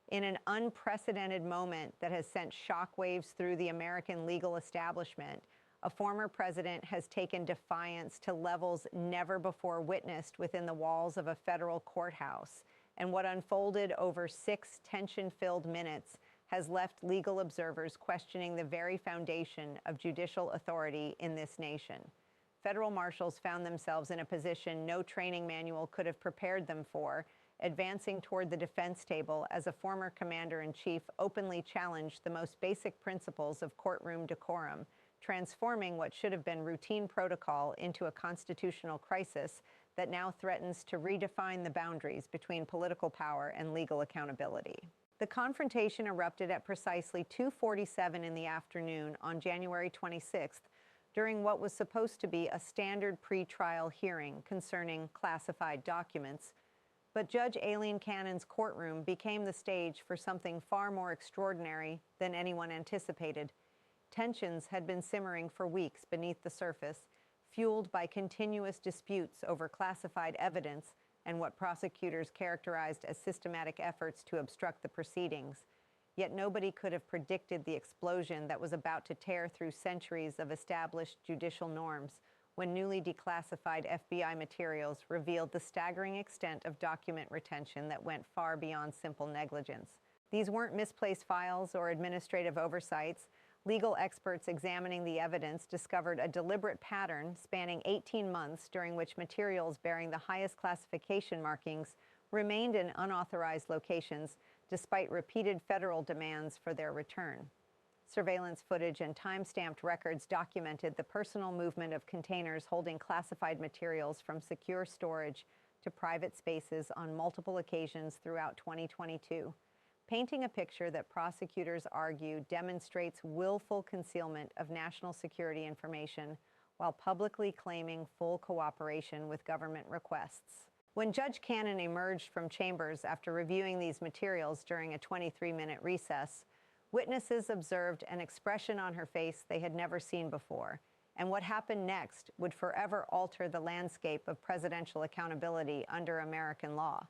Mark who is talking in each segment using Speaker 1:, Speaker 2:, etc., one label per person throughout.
Speaker 1: In an unprecedented moment that has sent shockwaves through the American legal establishment, a former president has taken defiance to levels never before witnessed within the walls of a federal courthouse. And what unfolded over 6 tension-filled minutes has left legal observers questioning the very foundation of judicial authority in this nation. Federal marshals found themselves in a position no training manual could have prepared them for, advancing toward the defense table as a former commander-in-chief openly challenged the most basic principles of courtroom decorum, transforming what should have been routine protocol into a constitutional crisis that now threatens to redefine the boundaries between political power and legal accountability. The confrontation erupted at precisely 2:47 in the afternoon on January 26th, during what was supposed to be a standard pre-trial hearing concerning classified documents. But Judge Aileen Cannon's courtroom became the stage for something far more extraordinary than anyone anticipated. Tensions had been simmering for weeks beneath the surface, fueled by continuous disputes over classified evidence and what prosecutors characterized as systematic efforts to obstruct the proceedings. Yet nobody could have predicted the explosion that was about to tear through centuries of established judicial norms when newly declassified FBI materials revealed the staggering extent of document retention that went far beyond simple negligence. These weren't misplaced files or administrative oversights. Legal experts examining the evidence discovered a deliberate pattern spanning 18 months during which materials bearing the highest classification markings remained in unauthorized locations despite repeated federal demands for their return. Surveillance footage and time-stamped records documented the personal movement of containers holding classified materials from secure storage to private spaces on multiple occasions throughout 2022, painting a picture that prosecutors argue demonstrates willful concealment of national security information while publicly claiming full cooperation with government requests. When Judge Cannon emerged from chambers after reviewing these materials during a 23-minute recess, witnesses observed an expression on her face they had never seen before, and what happened next would forever alter the landscape of presidential accountability under American law.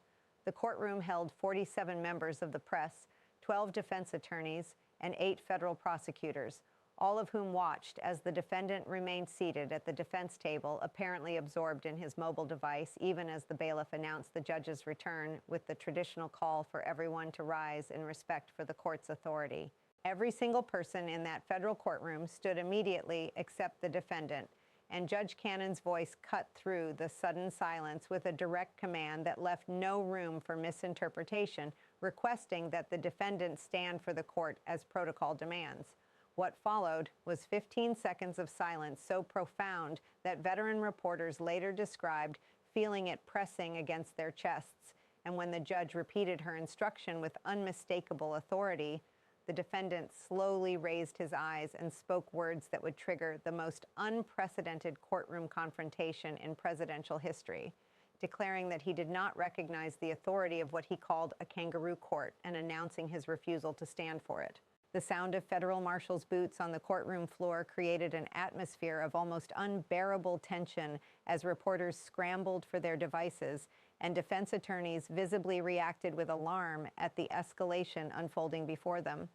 Speaker 1: The courtroom held 47 members of the press, 12 defense attorneys, and 8 federal prosecutors, all of whom watched as the defendant remained seated at the defense table, apparently absorbed in his mobile device, even as the bailiff announced the judge's return with the traditional call for everyone to rise in respect for the court's authority. Every single person in that federal courtroom stood immediately except the defendant, and Judge Cannon's voice cut through the sudden silence with a direct command that left no room for misinterpretation, requesting that the defendant stand for the court as protocol demands. What followed was 15 seconds of silence so profound that veteran reporters later described feeling it pressing against their chests. And when the judge repeated her instruction with unmistakable authority, the defendant slowly raised his eyes and spoke words that would trigger the most unprecedented courtroom confrontation in presidential history, declaring that he did not recognize the authority of what he called a kangaroo court and announcing his refusal to stand for it. The sound of federal marshals' boots on the courtroom floor created an atmosphere of almost unbearable tension as reporters scrambled for their devices and defense attorneys visibly reacted with alarm at the escalation unfolding before them.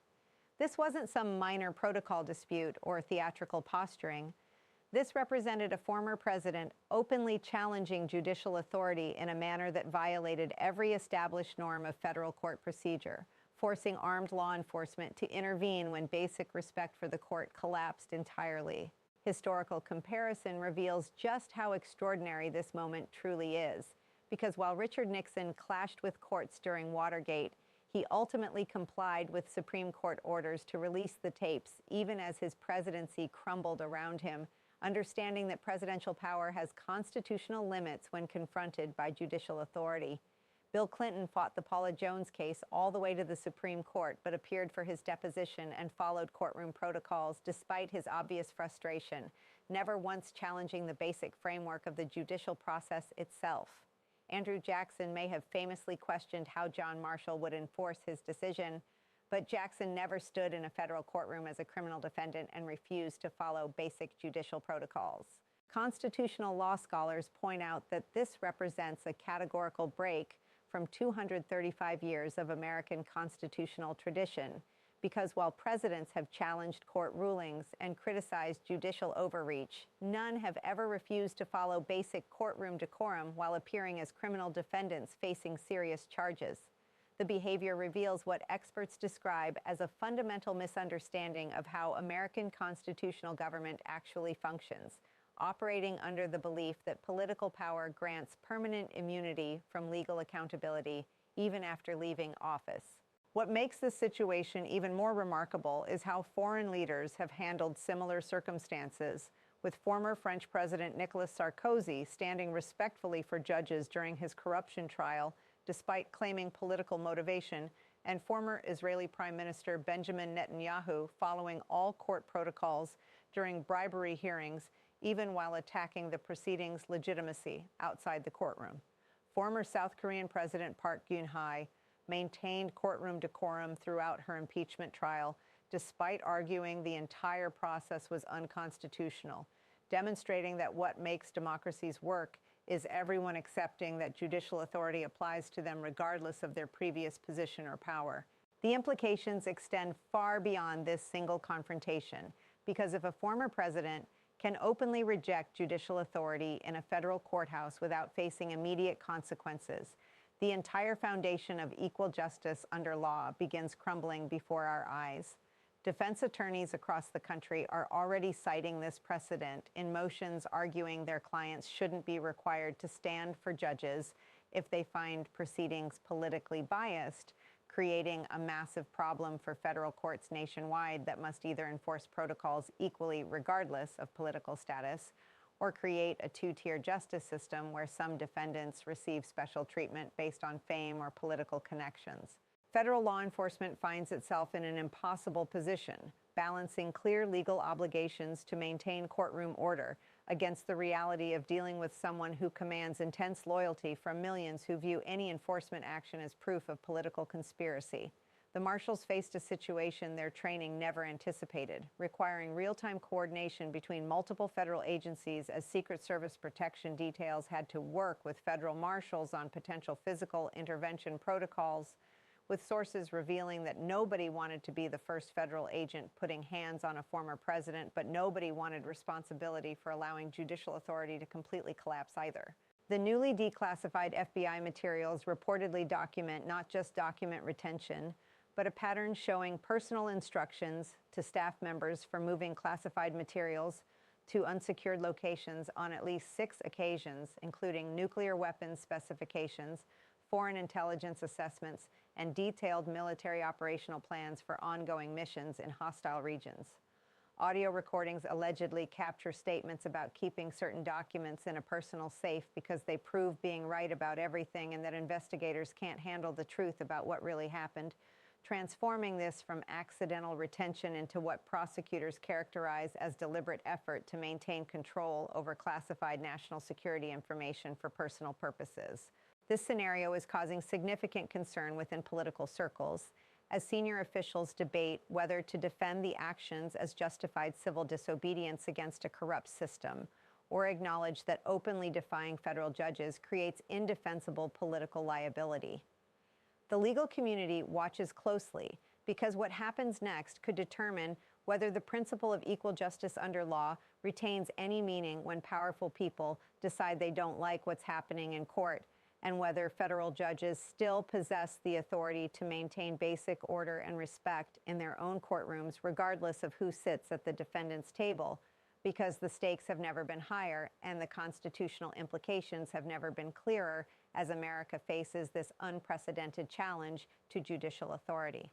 Speaker 1: This wasn't some minor protocol dispute or theatrical posturing. This represented a former president openly challenging judicial authority in a manner that violated every established norm of federal court procedure, forcing armed law enforcement to intervene when basic respect for the court collapsed entirely. Historical comparison reveals just how extraordinary this moment truly is, because while Richard Nixon clashed with courts during Watergate, he ultimately complied with Supreme Court orders to release the tapes, even as his presidency crumbled around him, understanding that presidential power has constitutional limits when confronted by judicial authority. Bill Clinton fought the Paula Jones case all the way to the Supreme Court, but appeared for his deposition and followed courtroom protocols despite his obvious frustration, never once challenging the basic framework of the judicial process itself. Andrew Jackson may have famously questioned how John Marshall would enforce his decision, but Jackson never stood in a federal courtroom as a criminal defendant and refused to follow basic judicial protocols. Constitutional law scholars point out that this represents a categorical break from 235 years of American constitutional tradition, because while presidents have challenged court rulings and criticized judicial overreach, none have ever refused to follow basic courtroom decorum while appearing as criminal defendants facing serious charges. The behavior reveals what experts describe as a fundamental misunderstanding of how American constitutional government actually functions, operating under the belief that political power grants permanent immunity from legal accountability even after leaving office. What makes this situation even more remarkable is how foreign leaders have handled similar circumstances, with former French President Nicolas Sarkozy standing respectfully for judges during his corruption trial despite claiming political motivation, and former Israeli Prime Minister Benjamin Netanyahu following all court protocols during bribery hearings, even while attacking the proceedings' legitimacy outside the courtroom. Former South Korean President Park Geun-hye maintained courtroom decorum throughout her impeachment trial, despite arguing the entire process was unconstitutional, demonstrating that what makes democracies work is everyone accepting that judicial authority applies to them regardless of their previous position or power. The implications extend far beyond this single confrontation, because if a former president can openly reject judicial authority in a federal courthouse without facing immediate consequences, the entire foundation of equal justice under law begins crumbling before our eyes. Defense attorneys across the country are already citing this precedent in motions arguing their clients shouldn't be required to stand for judges if they find proceedings politically biased, creating a massive problem for federal courts nationwide that must either enforce protocols equally regardless of political status, or create a two-tier justice system where some defendants receive special treatment based on fame or political connections. Federal law enforcement finds itself in an impossible position, balancing clear legal obligations to maintain courtroom order against the reality of dealing with someone who commands intense loyalty from millions who view any enforcement action as proof of political conspiracy. The Marshals faced a situation their training never anticipated, requiring real-time coordination between multiple federal agencies as Secret Service protection details had to work with federal marshals on potential physical intervention protocols, with sources revealing that nobody wanted to be the first federal agent putting hands on a former president, but nobody wanted responsibility for allowing judicial authority to completely collapse either. The newly declassified FBI materials reportedly document not just document retention, but a pattern showing personal instructions to staff members for moving classified materials to unsecured locations on at least 6 occasions, including nuclear weapons specifications, foreign intelligence assessments, and detailed military operational plans for ongoing missions in hostile regions. Audio recordings allegedly capture statements about keeping certain documents in a personal safe because they prove being right about everything and that investigators can't handle the truth about what really happened, transforming this from accidental retention into what prosecutors characterize as deliberate effort to maintain control over classified national security information for personal purposes. This scenario is causing significant concern within political circles, as senior officials debate whether to defend the actions as justified civil disobedience against a corrupt system, or acknowledge that openly defying federal judges creates indefensible political liability. The legal community watches closely because what happens next could determine whether the principle of equal justice under law retains any meaning when powerful people decide they don't like what's happening in court, and whether federal judges still possess the authority to maintain basic order and respect in their own courtrooms regardless of who sits at the defendant's table, because the stakes have never been higher and the constitutional implications have never been clearer as America faces this unprecedented challenge to judicial authority.